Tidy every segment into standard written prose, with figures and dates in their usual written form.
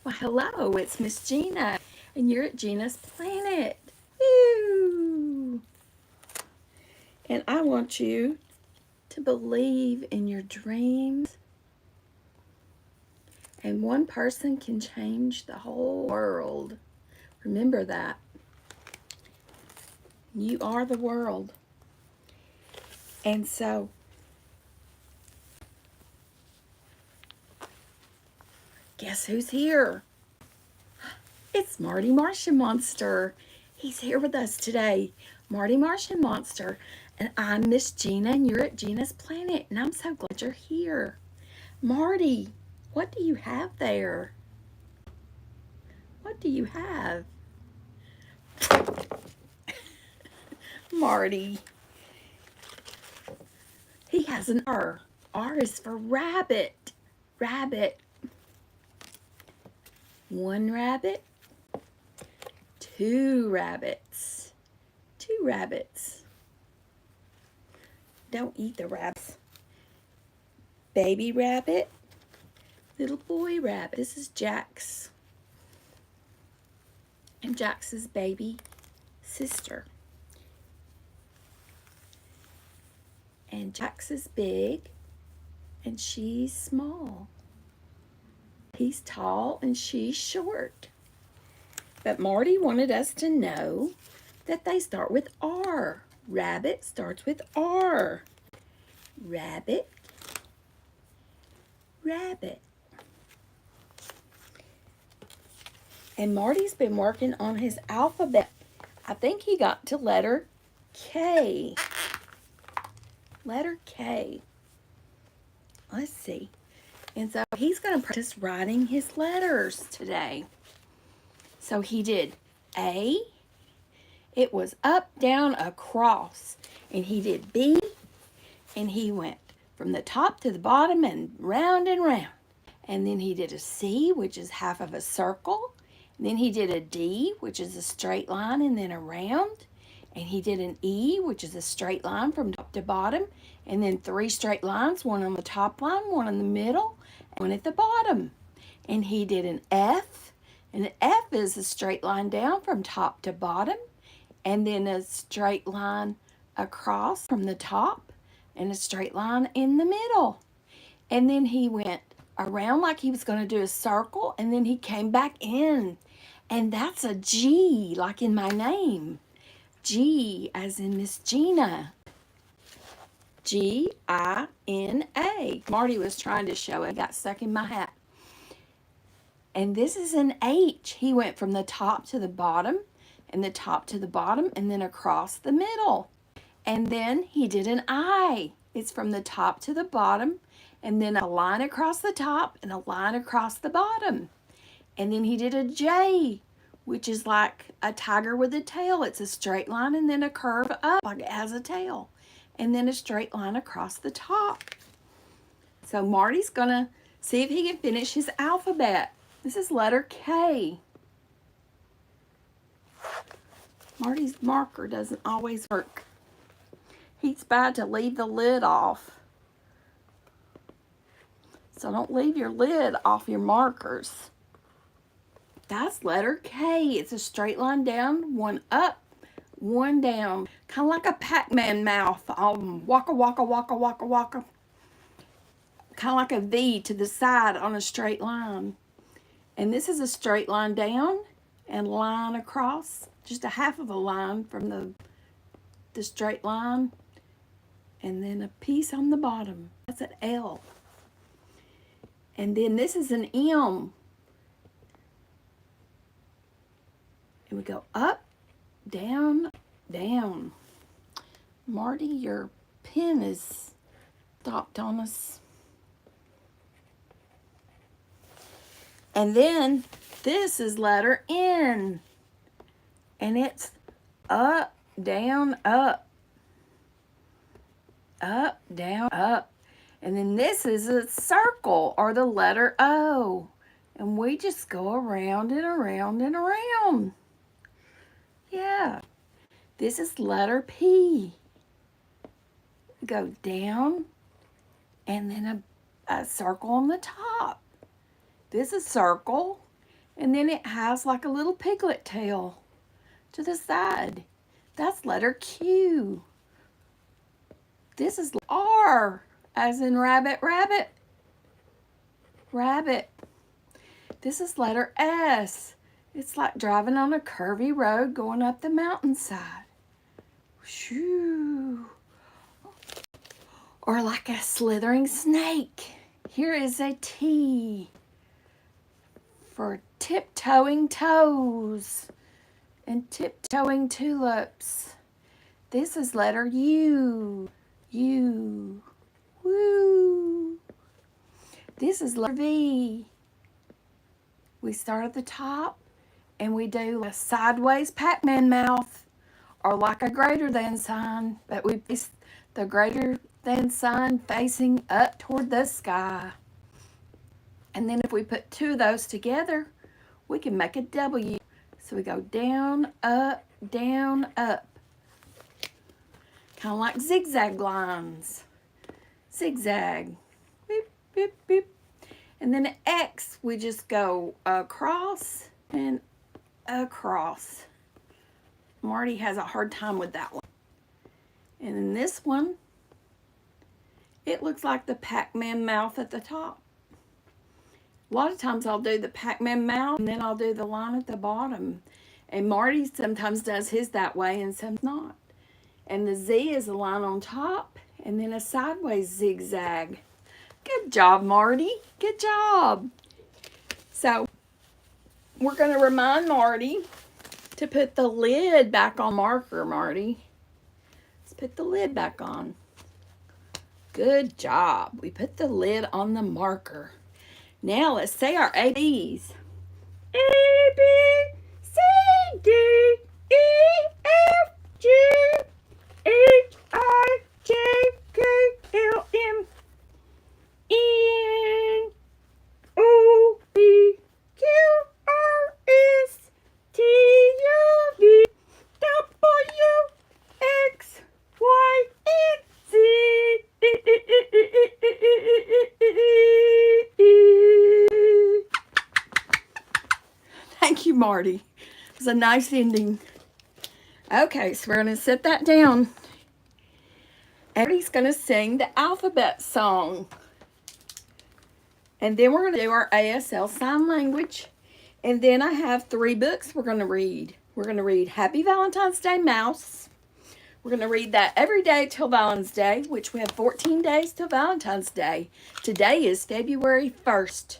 Well, hello, it's Miss Gina, and you're at Gina's Planet. Woo! And I want you to believe in your dreams. And one person can change the whole world. Remember that. You are the world. And so, guess who's here? It's Marty Martian Monster. He's here with us today. Marty Martian Monster. And I'm Miss Gina, and you're at Gina's Planet. And I'm so glad you're here. Marty, what do you have there? What do you have? Marty. He has an R. R is for rabbit. Rabbit. One rabbit. Two rabbits. Two rabbits. Don't eat the rabbits. Baby rabbit. Little boy rabbit. This is Jax. And Jax's baby sister. And Jax is big and she's small. He's tall and she's short. But Marty wanted us to know that they start with R. Rabbit starts with R. Rabbit. Rabbit. And Marty's been working on his alphabet. I think he got to letter K. Letter K. Let's see. And so he's going to practice writing his letters today. So he did A. It was up, down, across. And he did B. And he went from the top to the bottom and round and round. And then he did a C, which is half of a circle. And then he did a D, which is a straight line and then around. And he did an E, which is a straight line from top to bottom. And then three straight lines, one on the top line, one in the middle, and one at the bottom. And he did an F. And an F is a straight line down from top to bottom. And then a straight line across from the top. And a straight line in the middle. And then he went around like he was going to do a circle. And then he came back in. And that's a G, like in my name. G as in Miss Gina. Gina. Marty was trying to show it. Got stuck in my hat. And this is an H. He went from the top to the bottom and the top to the bottom and then across the middle. And then he did an I. It's from the top to the bottom and then a line across the top and a line across the bottom. And then he did a J, which is like a tiger with a tail. It's a straight line and then a curve up like it has a tail. And then a straight line across the top. So Marty's going to see if he can finish his alphabet. This is letter K. Marty's marker doesn't always work. He's bad to leave the lid off. So don't leave your lid off your markers. That's letter K. It's a straight line down, one up, one down. Kind of like a Pac-Man mouth. Waka, waka, waka, waka, waka. Kind of like a V to the side on a straight line. And this is a straight line down and line across. Just a half of a line from the straight line. And then a piece on the bottom. That's an L. And then this is an M. And we go up, down, down. Marty, your pen is stopped on us. And then this is letter N. And it's up, down, up. Up, down, up. And then this is a circle or the letter O. And we just go around and around and around. Yeah. This is letter P. Go down and then a circle on the top. This is circle And then it has like a little piglet tail to the side. That's letter Q. This is R, as in rabbit, rabbit, rabbit. This is letter S. It's like driving on a curvy road going up the mountainside. Shoo. Or like a slithering snake. Here is a T for tiptoeing toes and tiptoeing tulips. This is letter U. U. Woo. This is letter V. We start at the top and we do a sideways Pac-Man mouth or like a greater than sign, but we place the greater than sign facing up toward the sky. And then if we put two of those together, we can make a W. So we go down, up, down, up. Kind of like zigzag lines. Zigzag. Beep, beep, beep. And then an X, we just go across and across. Marty has a hard time with that one. And then this one, it looks like the Pac-Man mouth at the top. A lot of times I'll do the Pac-Man mouth and then I'll do the line at the bottom. And Marty sometimes does his that way and sometimes not. And the Z is a line on top and then a sideways zigzag. Good job, Marty. Good job. So we're going to remind Marty to put the lid back on marker, Marty. Let's put the lid back on. Good job. We put the lid on the marker. Now let's say our ABs. A, B, C, D, E, F, G, H, I, J, K, L, M, N, O, P, Q, R, S, T, U, V, W, X, Y, and Z. Thank you, Marty. It was a nice ending. Okay, so we're going to set that down. Marty's going to sing the alphabet song. And then we're going to do our ASL sign language. And then I have 3 books we're going to read. We're going to read Happy Valentine's Day, Mouse. We're going to read that every day till Valentine's Day, which we have 14 days till Valentine's Day. Today is February 1st.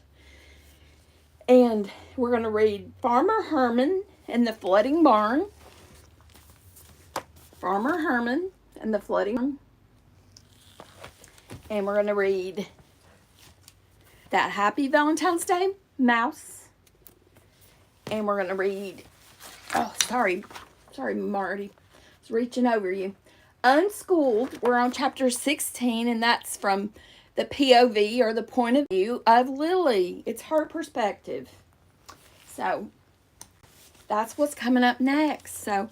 And we're going to read Farmer Herman and the Flooding Barn. Farmer Herman and the Flooding Barn. And we're going to read that Happy Valentine's Day, Mouse. And we're going to read, oh, sorry, Marty. I was reaching over you. Unschooled, we're on chapter 16, and that's from the POV, or the point of view, of Lily. It's her perspective. So, that's what's coming up next. So,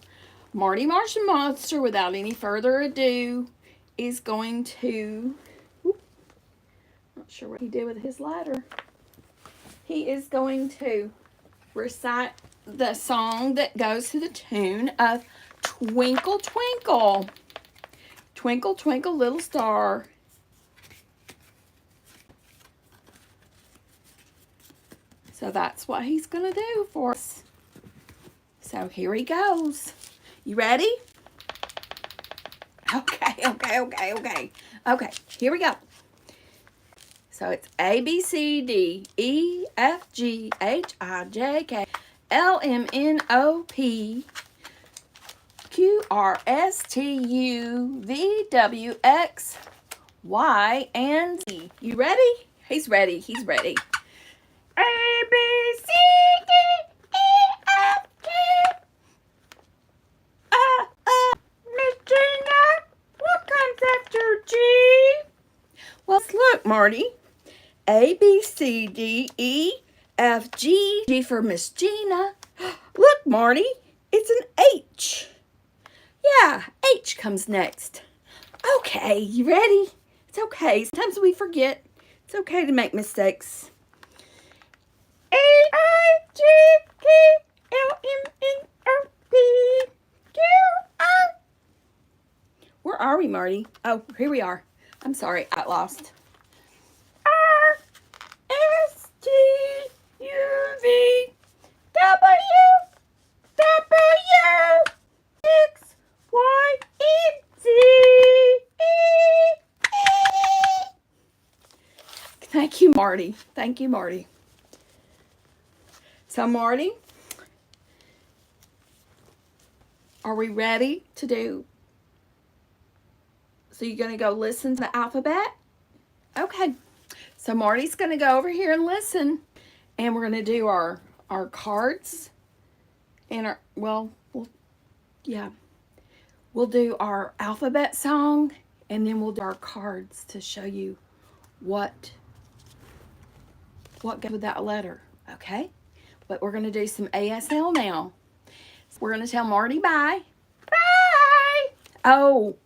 Marty Martian Monster, without any further ado, is going to, not sure what he did with his ladder. He is going to recite the song that goes to the tune of Twinkle, Twinkle. Twinkle, twinkle, little star. So that's what he's going to do for us. So here he goes. You ready? Okay. Okay, here we go. So it's A, B, C, D, E, F, G, H, I, J, K, L, M, N, O, P, Q, R, S, T, U, V, W, X, Y, and Z. You ready? He's ready. He's ready. A, B, C, D, E, F, G. Miss Gina, what comes after G? Well, look, Marty. A, B, C, D, E, F, G. G for Miss Gina. Look, Marty. It's an H. Yeah, H comes next. Okay, you ready? It's okay. Sometimes we forget. It's okay to make mistakes. A-I-G Marty. Oh, here we are. I'm sorry, I got lost. Thank you, Marty. Thank you, Marty. So, Marty, are we ready to do? So you're going to go listen to the alphabet? Okay. So Marty's going to go over here and listen. And we're going to do our cards. And our, well, yeah. We'll do our alphabet song. And then we'll do our cards to show you what goes with that letter. Okay? But we're going to do some ASL now. So we're going to tell Marty bye. Bye! Oh.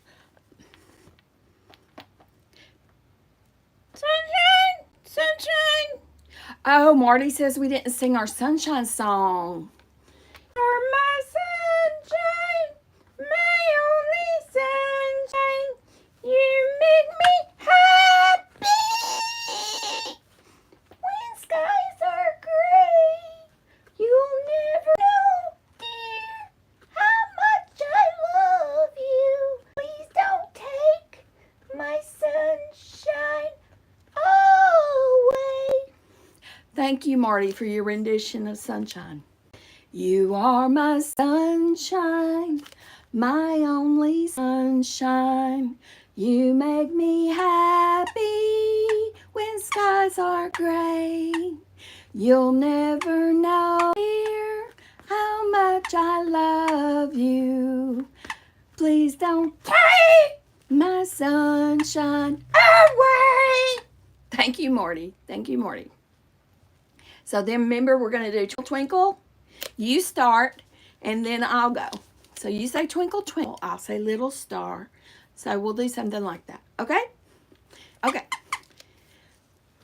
Sunshine! Oh, Marty says we didn't sing our sunshine song. You're my sunshine, my only sunshine. You make me happy. When skies are gray, you'll never know, dear, how much I love you. Please don't take my sunshine away. Thank you, Marty, for your rendition of Sunshine. You are my sunshine, my only sunshine. You make me happy when skies are gray. You'll never know, dear, how much I love you. Please don't take my sunshine away. Thank you, Marty. Thank you, Marty. So then remember, we're going to do Twinkle, Twinkle. You start, and then I'll go. So you say Twinkle, Twinkle. I'll say Little Star. So we'll do something like that. Okay? Okay.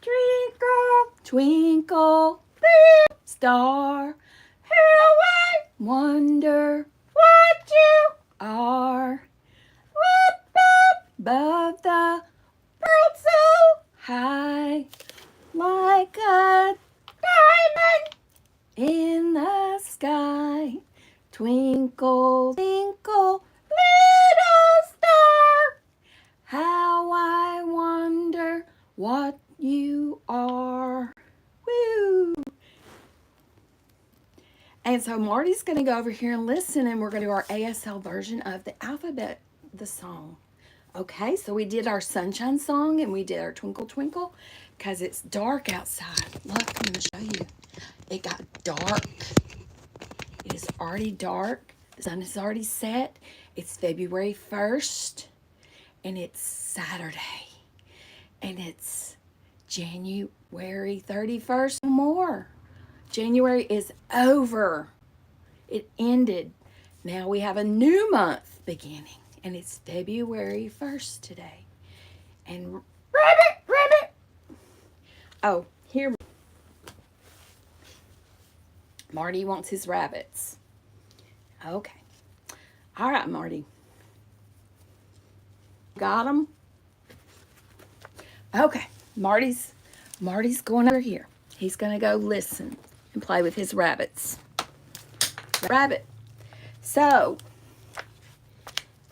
Twinkle, twinkle, little star. How I wonder what you are. Up above the world so high, like a diamond in the sky. Twinkle, twinkle, little star. How I wonder what you are. Woo! And so Marty's going to go over here and listen, and we're going to do our ASL version of the alphabet, the song. Okay, so we did our sunshine song, and we did our Twinkle, Twinkle, because it's dark outside. Look, I'm going to show you. It got dark. It is already dark. The sun is already set. It's February 1st, and it's Saturday. And it's January 31st. No more. January is over. It ended. Now we have a new month beginning, and it's February 1st today. And rabbit. Oh, here. Marty wants his rabbits. Okay. All right, Marty. Got them? Okay. Marty's going over here. He's going to go listen and play with his rabbits. Rabbit. So,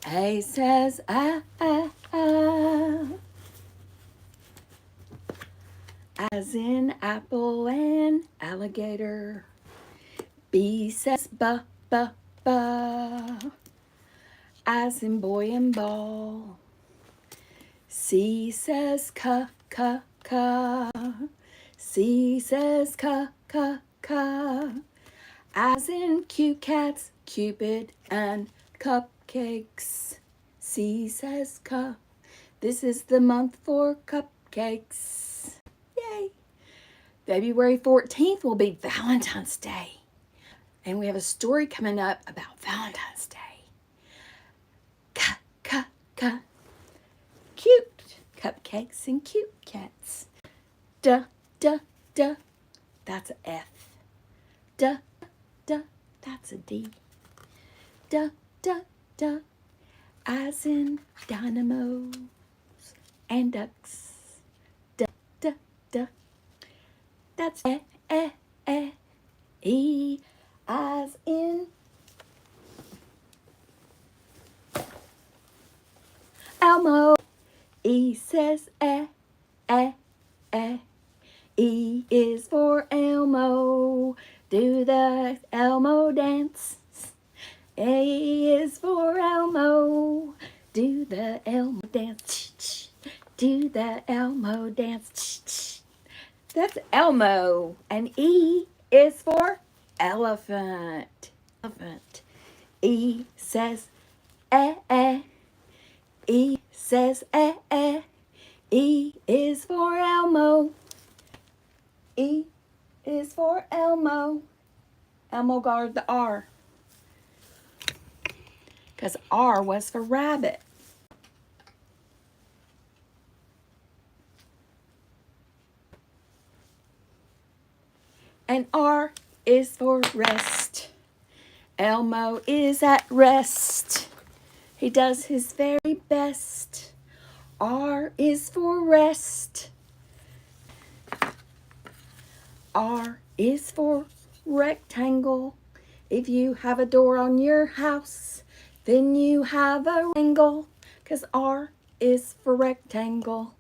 A says ah, ah, ah, as in apple and alligator. B says ba, ba, ba, as in boy and ball. C says ca, ca, ca. C says ca, ca, ca, as in cute cats, Cupid, and cupcakes. C says ca. This is the month for cupcakes. Yay! February 14th will be Valentine's Day. And we have a story coming up about Valentine's Day. Ca, ca, ca. Cute cupcakes and cute cats. Duh, duh, duh. That's an F. Duh, duh, that's a D. Duh, duh, duh. as in dynamos and ducks. Duck, duck, duck. That's E, as in Elmo. E says eh. E is for Elmo. Do the Elmo dance. A is for Elmo. Do the Elmo dance. Do the Elmo dance. That's Elmo. And E is for elephant. Elephant. E says eh. E says eh. E is for Elmo. E is for Elmo. Elmo got the R. Because R was for rabbit. And R is for rest. Elmo is at rest. He does his very best. R is for rest. R is for rectangle. If you have a door on your house, then you have a rectangle, 'cause R is for rectangle.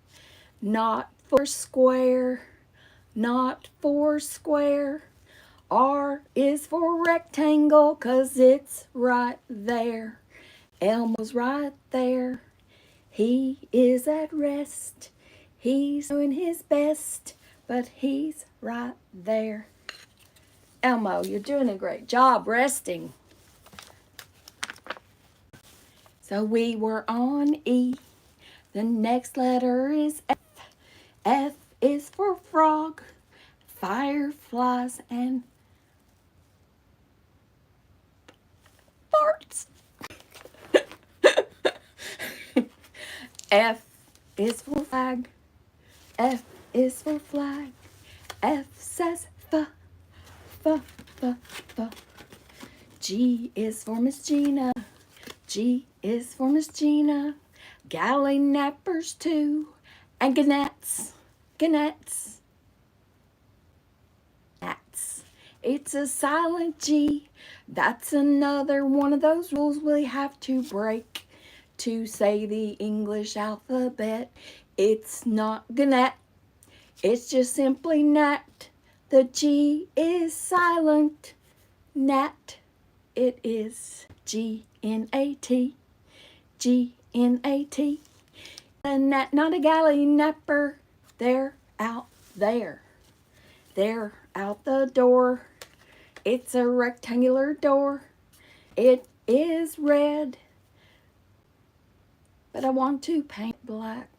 Not for square, not for square. R is for rectangle, 'cause it's right there. Elmo's right there. He is at rest. He's doing his best, but he's right there. Elmo, you're doing a great job resting. So we were on E. The next letter is F. F is for frog, fireflies, and farts. F is for flag. F is for flag. F says f. G is for Miss Gina. G is for Miss Gina. Galley nappers too. And gannets. Gannets. Gannets. It's a silent G. That's another one of those rules we have to break to say the English alphabet. It's not gannet. It's just simply nat. The G is silent. Nat. It is G-N-A-T. G-N-A-T. A gnat, not a galley napper. They're out there. They're out the door. It's a rectangular door. It is red, but I want to paint black.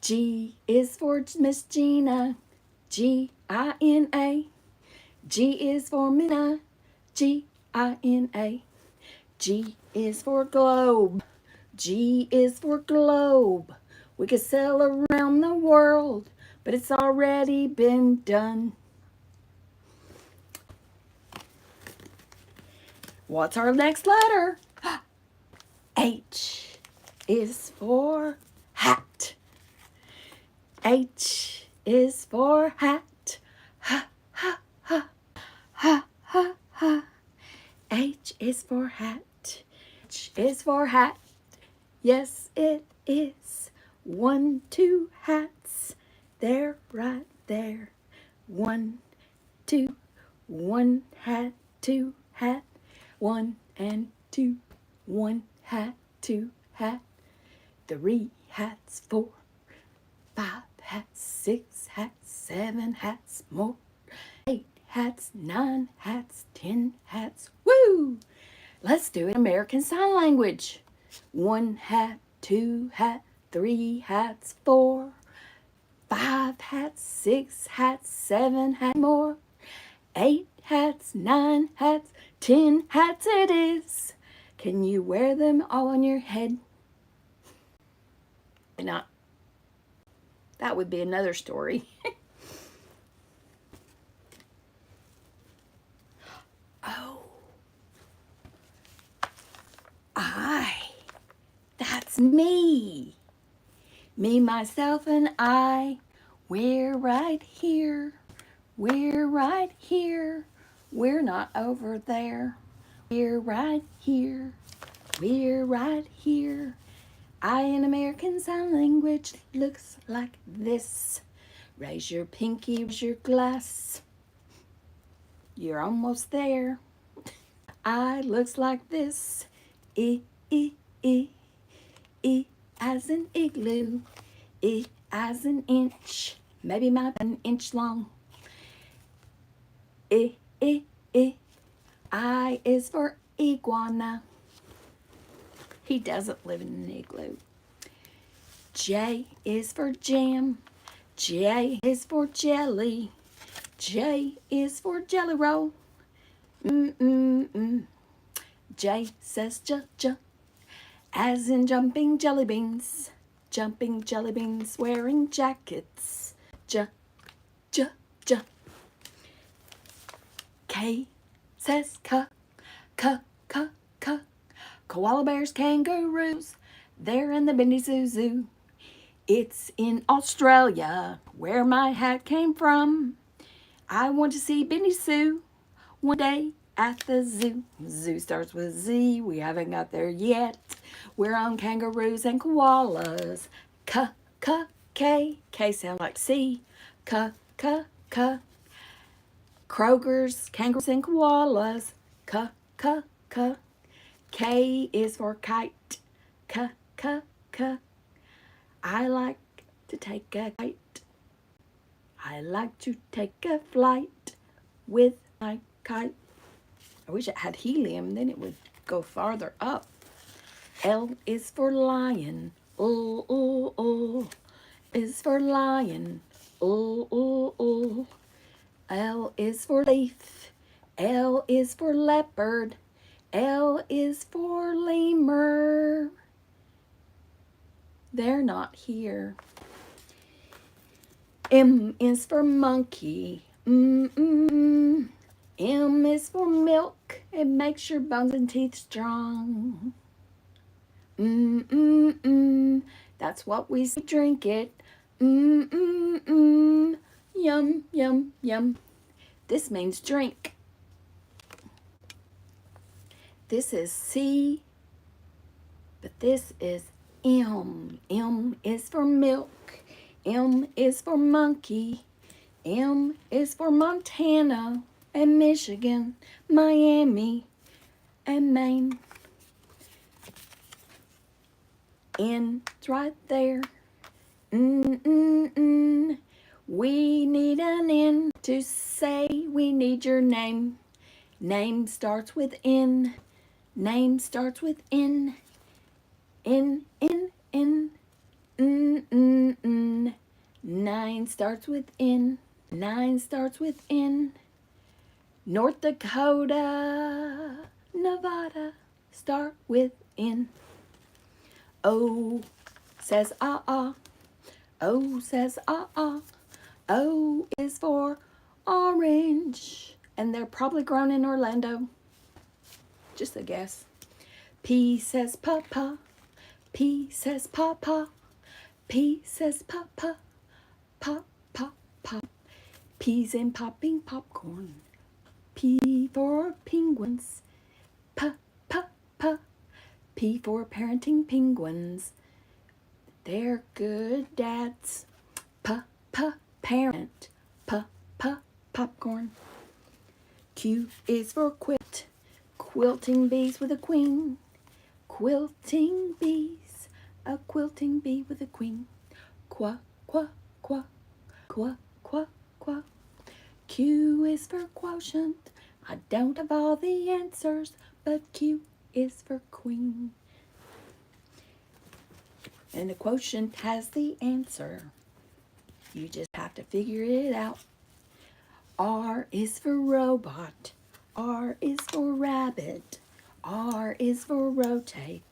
G is for Miss Gina. G-I-N-A. G is for Mina. G-I-N-A. G is for globe. G is for globe. We could sail around the world, but it's already been done. What's our next letter? H is for hat. H is for hat. Ha, ha, ha, ha, ha, ha. H is for hat. H is for hat. Yes, it is. 1, 2 hats. They're right there. 1, 2, 1 hat, 2 hat. 1 and 2, 1 hat, 2 hat. 3 hats, 4, 5 hats, 6 hats, 7 hats more. 8 hats, 9 hats, 10 hats. Woo! Let's do it in American Sign Language. 1 hat, 2 hat, 3 hats, 4, 5 hats, 6 hats, 7 hats more. 8 hats, 9 hats, 10 hats it is. Can you wear them all on your head? Not. That would be another story. Oh. It's me. Me, myself, and I. We're right here. We're right here. We're not over there. We're right here. We're right here. I in American Sign Language looks like this. Raise your pinky, raise your glass. You're almost there. I looks like this. E, E, E. E as in igloo. E as an inch. Maybe might be an inch long. E, E, E. I is for iguana. He doesn't live in an igloo. J is for jam. J is for jelly. J is for jelly roll. J says j, as in jumping jelly beans. Jumping jelly beans wearing jackets. J. K says k. Koala bears, kangaroos, they're in the Bendy Zoo. It's in Australia, where my hat came from. I want to see Bendy Sue one day at the zoo. Zoo starts with Z, we haven't got there yet. We're on kangaroos and koalas. K. K sound like C. K. Kroger's, kangaroos and koalas. K. K is for kite. K. I like to take a kite. I like to take a flight with my kite. I wish it had helium, then it would go farther up. L is for lion. L is for lion. L is for leaf. L is for leopard. L is for lemur. They're not here. M is for monkey. M is for milk. It makes your bones and teeth strong. That's what we drink it. Yum, yum, yum. This means drink. This is C, but this is M. M is for milk. M is for monkey. M is for Montana and Michigan, Miami and Maine. N's right there. We need an N to say we need your name. Name starts with N. Name starts with N. N. Nine starts with N. Nine starts with N. North Dakota, Nevada, start with N. O says ah. O says ah. O is for orange. And they're probably grown in Orlando. Just a guess. P says papa. P says papa. P says papa. Pop. Peas and popping popcorn. P for penguins. Pa. P for parenting penguins. They're good dads. Parent. Popcorn. Q is for quilt. Quilting bees with a queen. Quilting bees. A quilting bee with a queen. Qua. Q is for quotient. I don't have all the answers, but Q is for queen. And the quotient has the answer. You just have to figure it out. R is for robot. R is for rabbit. R is for rotate.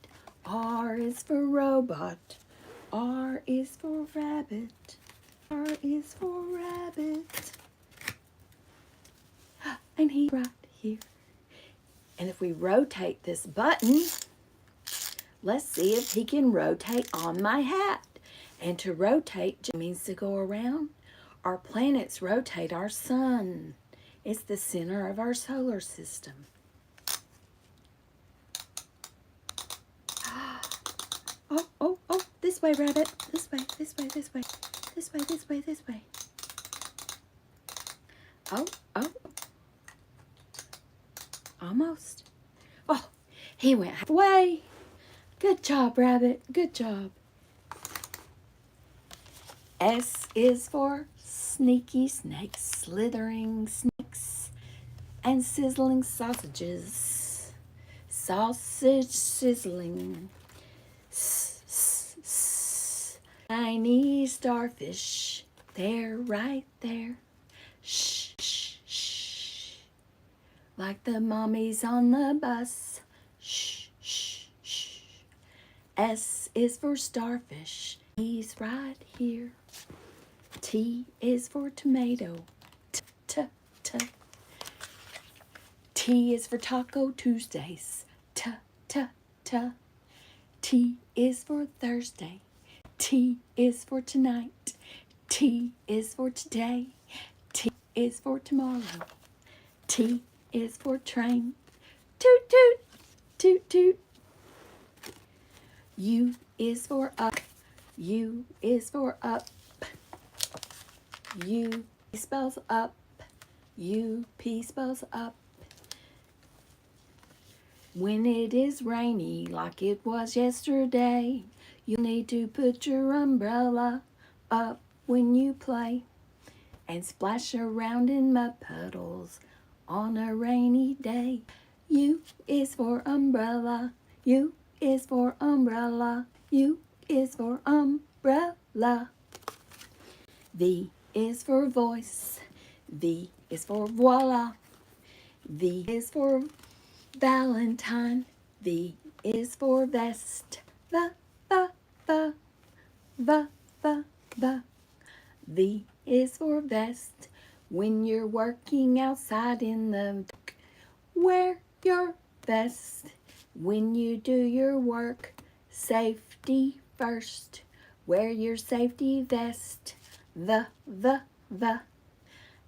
R is for robot. R is for rabbit. R is for rabbit. And he's right here. And if we rotate this button, Let's see if he can rotate on my hat. And to rotate means to go around. Our planets rotate our sun. It's the center of our solar system. Oh, oh, oh, this way, rabbit. This way, this way, this way. This way, this way, this way. Oh, oh. Almost. Oh, he went halfway. Good job, rabbit. Good job. S is for sneaky snakes, slithering snakes, and sizzling sausages. Sausage sizzling. Tiny starfish, they're right there. Shh, shh, shh. Like the mommies on the bus. Shh, shh, shh. S is for starfish. He's right here. T is for tomato. T, t, t. T is for Taco Tuesdays. T, t, t. T is for Thursday. T is for tonight. T is for today. T is for tomorrow. T is for train. Toot, toot, toot, toot. U is for up. U is for up. U spells up. U P spells up. When it is rainy like it was yesterday, you'll need to put your umbrella up when you play and splash around in mud puddles on a rainy day. U is for umbrella. U is for umbrella. U is for umbrella. V is for voice. V is for voila. V is for Valentine. V is for vest. V, V, V, V, V, V. V is for vest. When you're working outside in the dark, wear your vest. When you do your work, safety first. Wear your safety vest. V, V, V.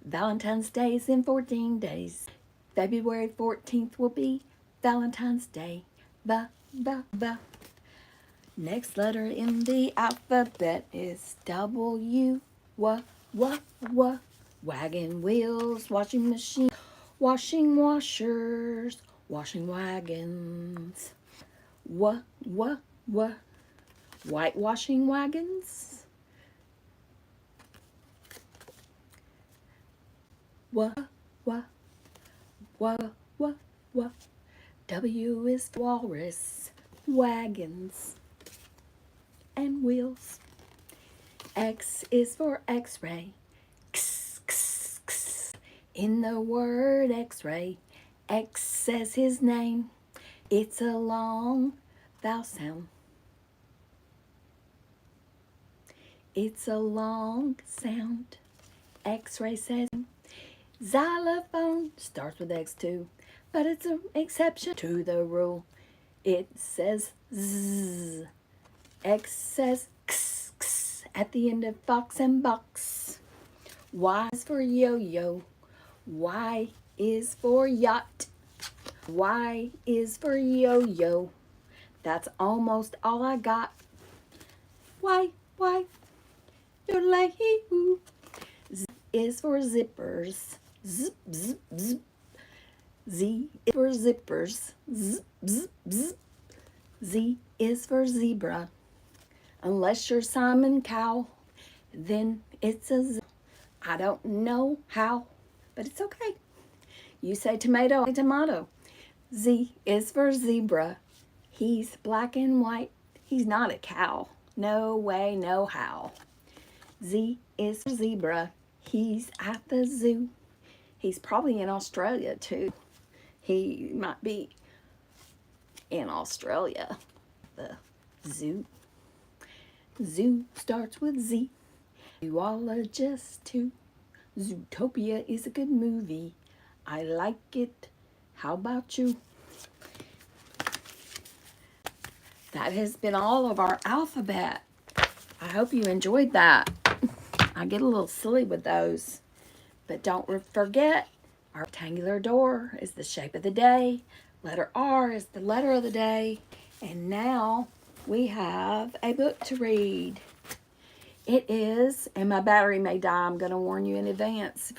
Valentine's Day is in 14 days. February 14th will be Valentine's Day. V, V, V. Next letter in the alphabet is W, W, W, W. Wagon wheels, washing machine, washing washers, washing wagons. W, W, W. Whitewashing wagons. W, W, W, W, W. W is for walrus, wagons, and wheels. X is for X-ray. X, X, X. In the word X-ray, X says his name. It's a long vowel sound. It's a long sound. X-ray says xylophone starts with X too, but it's an exception to the rule. It says Z. X says X, X at the end of fox and box. Y is for yo-yo. Y is for yacht. Y is for yo-yo. That's almost all I got. Y, yodelay-hee-hoo. Z is for zippers. Zip, zip, zip. Z is for zippers. Zip, zip, zip. Z is for zebra. Unless you're Simon Cowell, then it's a Z. I don't know how, but it's okay. You say tomato, I say tomato. Z is for zebra. He's black and white. He's not a cow. No way, no how. Z is for zebra. He's at the zoo. He's probably in Australia too. He might be in Australia. The zoo. Zoo starts with Z. Zoologist too. Zootopia is a good movie. I like it. How about you? That has been all of our alphabet. I hope you enjoyed that. I get a little silly with those. But don't forget, our rectangular door is the shape of the day. Letter R is the letter of the day. And now we have a book to read. It is, and my battery may die. I'm going to warn you in advance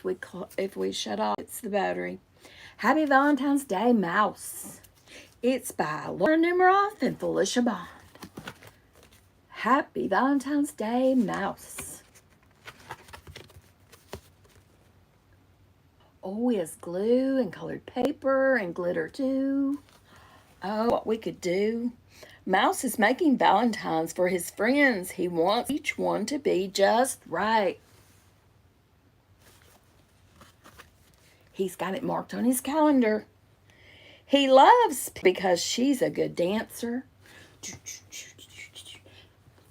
if we shut off. It's the battery. Happy Valentine's Day, Mouse. It's by Laura Numeroff and Felicia Bond. Happy Valentine's Day, Mouse. Oh, he has glue and colored paper and glitter too. Oh, what we could do. Mouse is making Valentines for his friends. He wants each one to be just right. He's got it marked on his calendar. He loves because she's a good dancer.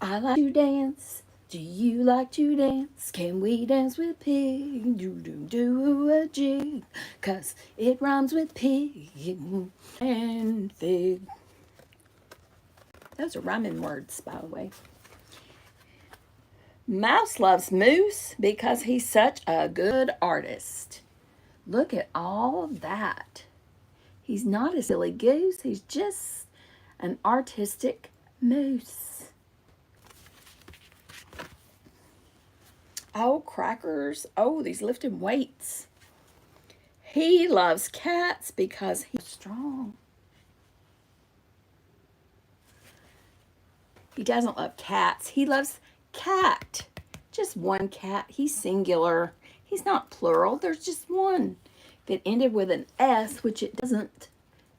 I like to dance. Do you like to dance? Can we dance with pig? Do a jig. 'Cause it rhymes with pig and fig. Those are rhyming words, by the way. Mouse loves Moose because he's such a good artist. Look at all of that. He's not a silly goose. He's just an artistic moose. Oh, crackers. Oh, these lifting weights. He loves cats because he's strong. He doesn't love cats. He loves cat. Just one cat. He's singular. He's not plural. There's just one. If it ended with an S, which it doesn't,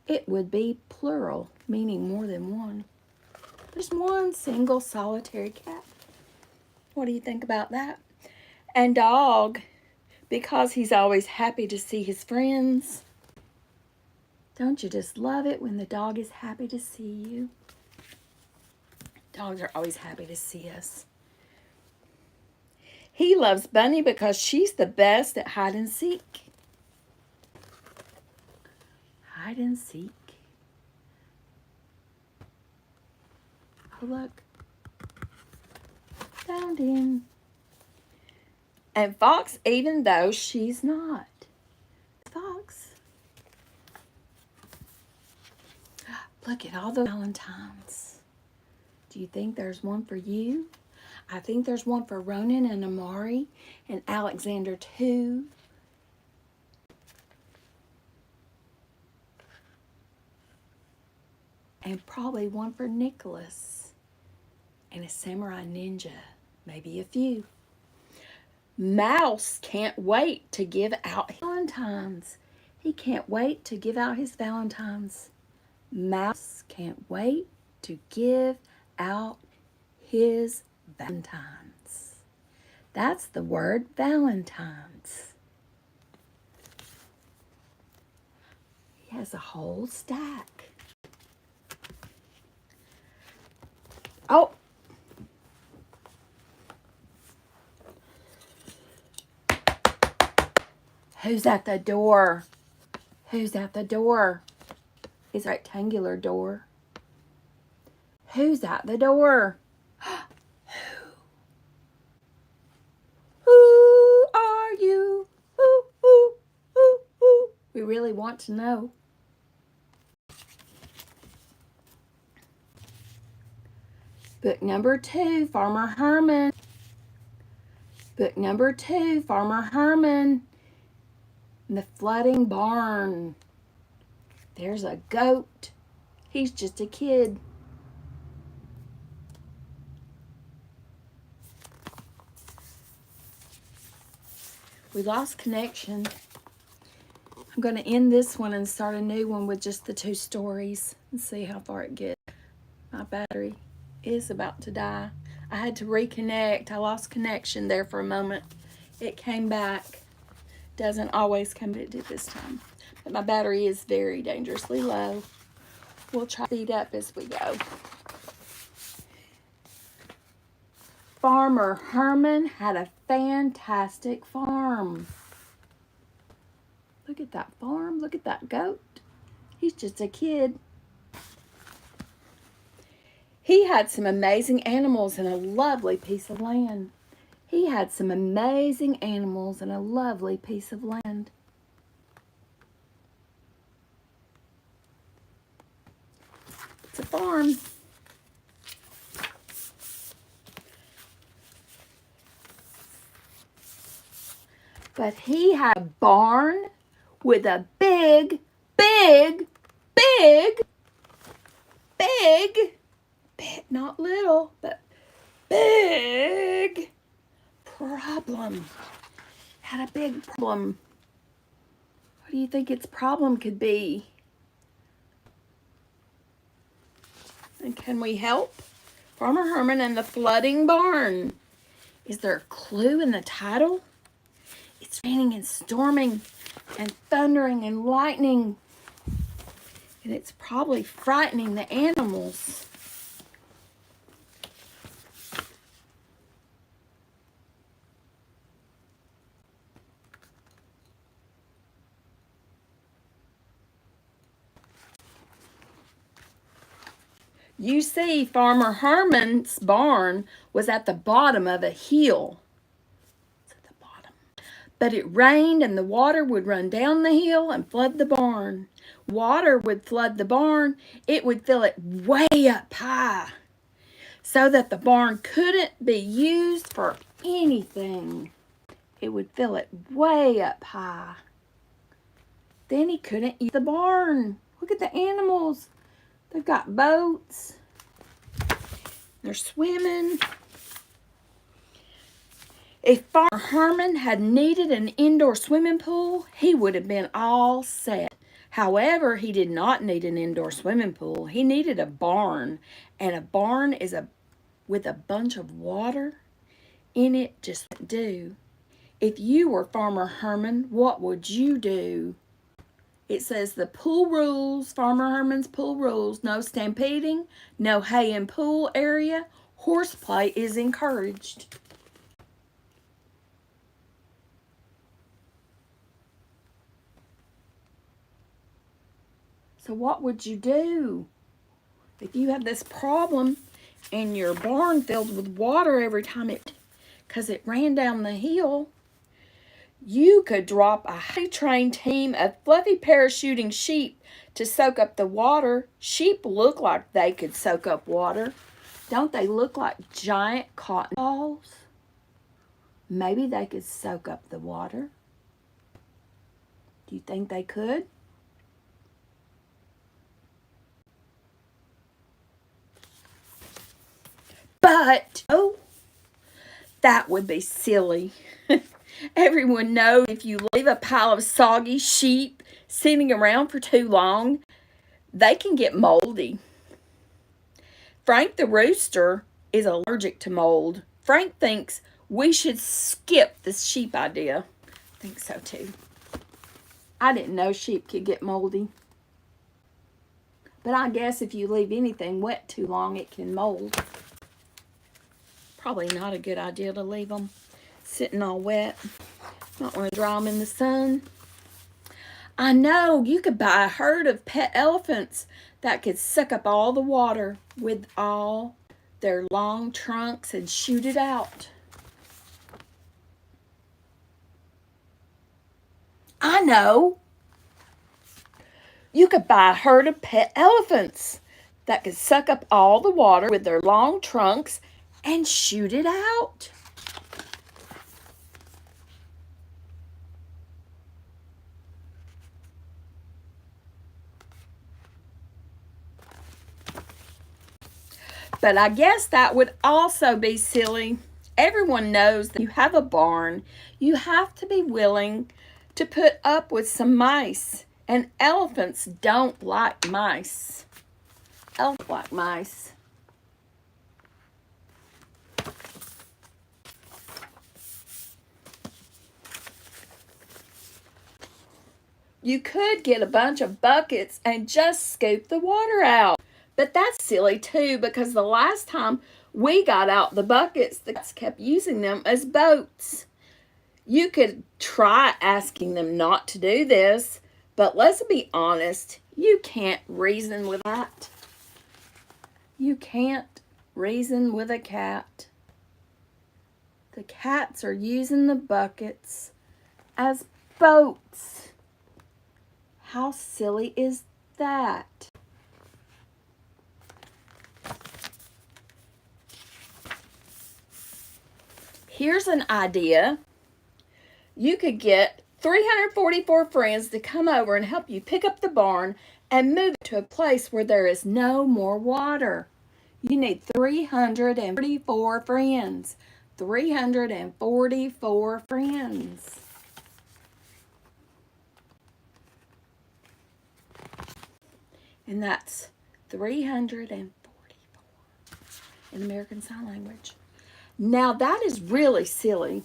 it would be plural, meaning more than one. There's one single solitary cat. What do you think about that? And dog, because he's always happy to see his friends. Don't you just love it when the dog is happy to see you? Dogs are always happy to see us. He loves Bunny because she's the best at hide and seek. Hide and seek. Oh, look. Found him. And Fox, even though she's not. Fox. Look at all the Valentines. Do you think there's one for you? I think there's one for Ronan and Amari and Alexander too. And probably one for Nicholas and a samurai ninja. Maybe a few. Mouse can't wait to give out Valentines. He can't wait to give out his Valentines. Mouse can't wait to give out his Valentines. That's the word Valentines. He has a whole stack. Oh. Who's at the door? Who's at the door? It's a rectangular door. Who's at the door? Who are you? Who? We really want to know. Book number 2, Farmer Herman. Book number 2, Farmer Herman. The flooding barn. There's a goat. He's just a kid. We lost connection. I'm going to end this one and start a new one with just the 2 stories and see how far it gets. My battery is about to die. I had to reconnect. I lost connection there for a moment. It came back. Doesn't always come, but it did this time. But my battery is very dangerously low. We'll try to speed up as we go. Farmer Herman had a fantastic farm. Look at that farm. Look at that goat. He's just a kid. He had some amazing animals and a lovely piece of land. He had some amazing animals and a lovely piece of land. It's a farm. But he had a barn with a big, not little, but big problem. Had a big problem. What do you think its problem could be? And can we help? Farmer Herman and the flooding barn. Is there a clue in the title? It's raining and storming and thundering and lightning. And it's probably frightening the animals. You see, Farmer Herman's barn was at the bottom of a hill. It's at the bottom. But it rained and the water would run down the hill and flood the barn. Water would flood the barn. It would fill it way up high so that the barn couldn't be used for anything. It would fill it way up high. Then he couldn't use the barn. Look at the animals. They've got boats. They're swimming. If Farmer Herman had needed an indoor swimming pool, he would have been all set. However, he did not need an indoor swimming pool. He needed a barn. And a barn is with a bunch of water in it just wouldn't do. If you were Farmer Herman, what would you do? It says the pool rules, Farmer Herman's pool rules, no stampeding, no hay in pool area, horseplay is encouraged. So what would you do if you had this problem and your barn filled with water every time because it ran down the hill? You could drop a hay-trained team of fluffy parachuting sheep to soak up the water. Sheep look like they could soak up water. Don't they look like giant cotton balls? Maybe they could soak up the water. Do you think they could? But, oh, that would be silly. Everyone knows if you leave a pile of soggy sheep sitting around for too long, they can get moldy. Frank the rooster is allergic to mold. Frank thinks we should skip this sheep idea. I think so too. I didn't know sheep could get moldy. But I guess if you leave anything wet too long, it can mold. Probably not a good idea to leave them sitting all wet. Might want to dry them in the sun. I know you could buy a herd of pet elephants that could suck up all the water with all their long trunks and shoot it out. I know. You could buy a herd of pet elephants that could suck up all the water with their long trunks and shoot it out. But I guess that would also be silly. Everyone knows that you have a barn. You have to be willing to put up with some mice. And elephants don't like mice. Elephants like mice. You could get a bunch of buckets and just scoop the water out. But that's silly too, because the last time we got out the buckets, the cats kept using them as boats. You could try asking them not to do this, but let's be honest, you can't reason with that. You can't reason with a cat. The cats are using the buckets as boats. How silly is that? Here's an idea. You could get 344 friends to come over and help you pick up the barn and move it to a place where there is no more water. You need 344 friends. 344 friends. And that's 344 in American Sign Language. Now that is really silly.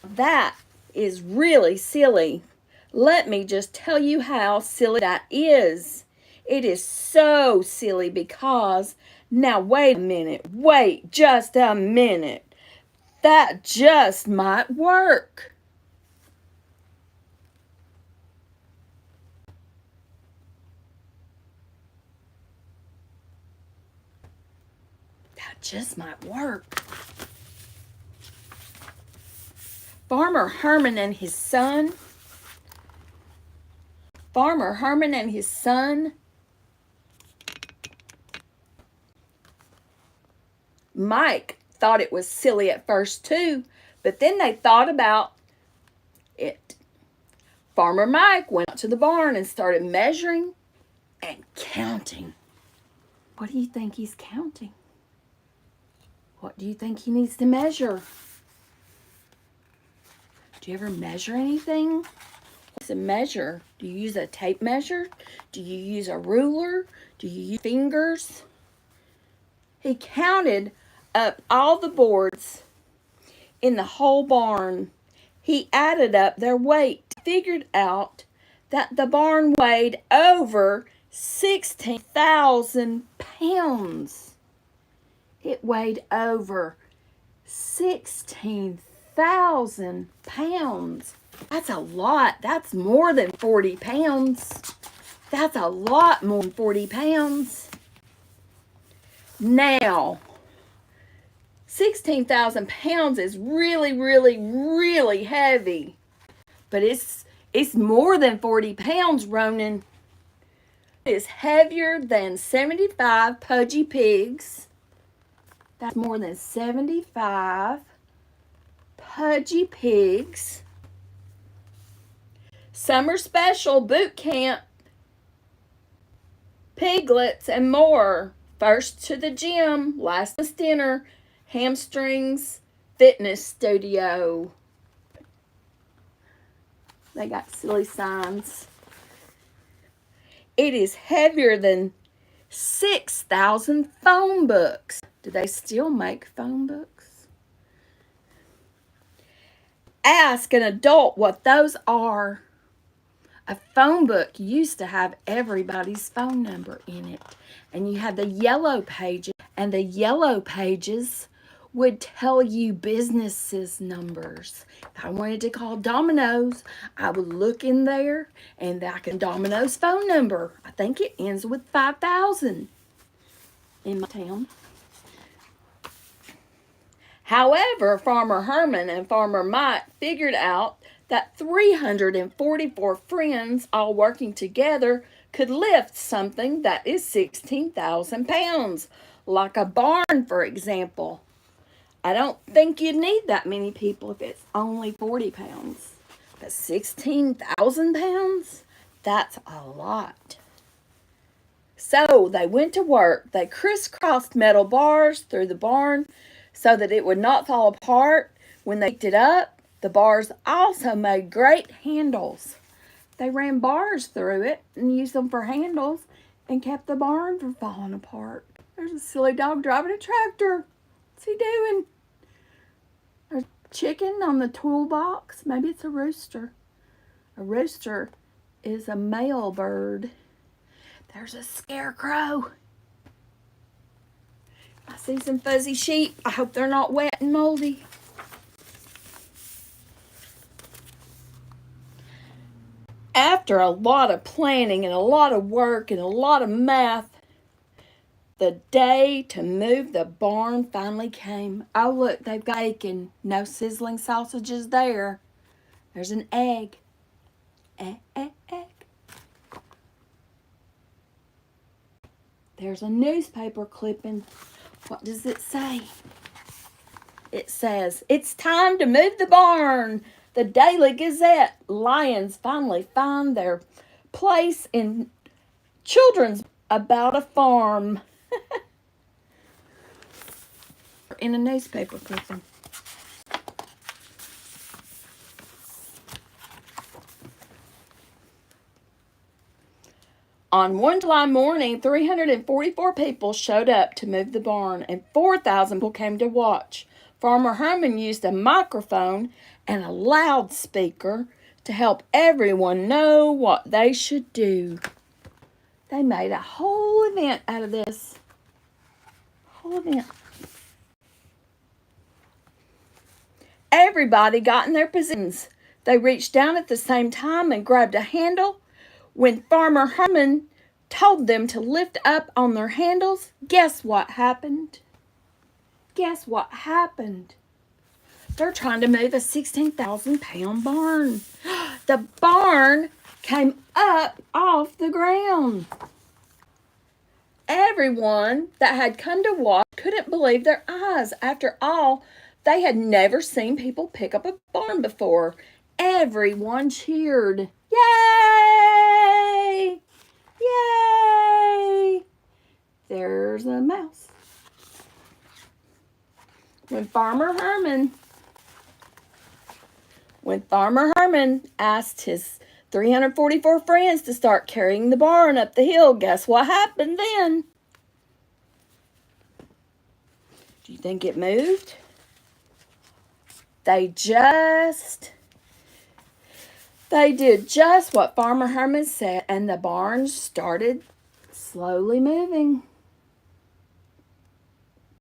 That is really silly. Let me just tell you how silly that is. It is so silly because, now wait a minute, wait just a minute. That just might work. That just might work. Farmer Herman and his son Mike thought it was silly at first too, but then they thought about it. Farmer Mike went out to the barn and started measuring and counting. What do you think he's counting? What do you think he needs to measure? Do you ever measure anything? What's a measure? Do you use a tape measure? Do you use a ruler? Do you use fingers? He counted up all the boards in the whole barn. He added up their weight, figured out that the barn weighed over 16,000 pounds. It weighed over 16,000 pounds. That's a lot. That's more than 40 pounds. That's a lot more than 40 pounds. Now, 16,000 pounds is really, really, really heavy. But it's more than 40 pounds, Ronan. It is heavier than 75 pudgy pigs. That's more than 75 pudgy pigs. Summer special, boot camp, piglets, and more. First to the gym, last to dinner, hamstrings, fitness studio. They got silly signs. It is heavier than 6,000 phone books. Do they still make phone books? Ask an adult what those are. A phone book used to have everybody's phone number in it. And you had the yellow pages. And the yellow pages would tell you businesses' numbers. If I wanted to call Domino's, I would look in there and I can Domino's phone number. I think it ends with 5,000 in my town. However, Farmer Herman and Farmer Mike figured out that 344 friends all working together could lift something that is 16,000 pounds, like a barn, for example. I don't think you need that many people if it's only 40 pounds. But 16,000 pounds? That's a lot. So they went to work. They crisscrossed metal bars through the barn so that it would not fall apart when they picked it up. The bars also made great handles. They ran bars through it and used them for handles and kept the barn from falling apart. There's a silly dog driving a tractor. What's he doing? There's a chicken on the toolbox. Maybe it's a rooster. A rooster is a male bird. There's a scarecrow. I see some fuzzy sheep. I hope they're not wet and moldy. After a lot of planning and a lot of work and a lot of math, The day to move the barn finally came. Oh, look, they've got bacon. No sizzling sausages there. There's an egg. Egg. There's a newspaper clipping. What does it say? It says, "It's time to move the barn." The Daily Gazette. Lions finally find their place in children's about a farm. In a newspaper clipping. On 1 July morning, 344 people showed up to move the barn, and 4,000 people came to watch. Farmer Herman used a microphone and a loudspeaker to help everyone know what they should do. They made a whole event out of this. Whole event. Everybody got in their positions. They reached down at the same time and grabbed a handle. When Farmer Herman told them to lift up on their handles, guess what happened? Guess what happened? They're trying to move a 16,000-pound barn. The barn came up off the ground. Everyone that had come to watch couldn't believe their eyes. After all, they had never seen people pick up a barn before. Everyone cheered. Yay! Yay! There's a mouse. When Farmer Herman asked his 344 friends to start carrying the barn up the hill, guess what happened then? Do you think it moved? They did just what Farmer Herman said, and the barn started slowly moving.